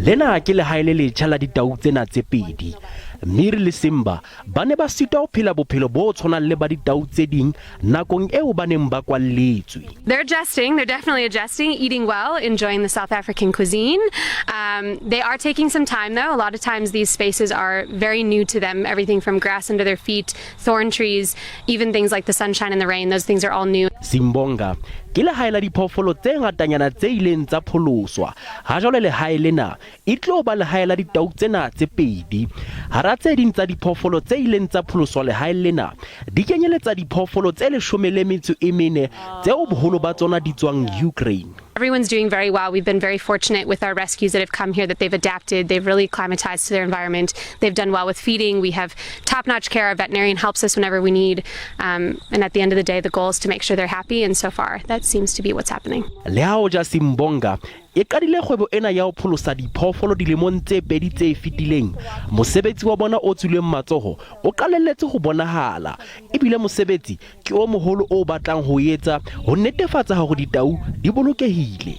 Lena ke lehae le letjha la ditau tsena tse pedi. Mme le Simba ba ne ba sita ho phela bophelo bo tshwanang le ba ditau tse ding nakong eo ba neng ba kwalletswe. They're adjusting, they're definitely adjusting, eating well, enjoying the South African cuisine. They are taking some time though. A lot of times these spaces are very new to them, everything from grass under their feet, thorn trees, even things like the sunshine and the rain, those things are all new. Simbonga ke lehae la diphoofolo tse ngatanyana tse ileng tsa pholoswa. Ha jwale lehae lena e tlo ba lehae la ditau tsena tse pedi. Hara tse ding tsa diphoofolo tse ileng tsa pholoswa lehae lena di kenyeletsa diphoofolo tse 14 tseo boholo ba tsona di tswang Ukraine. Everyone's doing very well. We've been very fortunate with our rescues that have come here, that they've adapted, they've really acclimatized to their environment. They've done well with feeding. We have top-notch care. Our veterinarian helps us whenever we need. And at the end of the day, the goal is to make sure they're happy. And so far, that seems to be what's happening. Le ha o ja Simbonga e qadile kgwebo ena ya ho pholosa diphoofolo dilemong tse pedi tse fetileng. Mosebetsi wa bona o tswileng matsoho o qalelletse ho bonahala. Ebile mosebetsi ke o moholo o batlang ho etsa ho netefatsa hore ditau di bolokehile.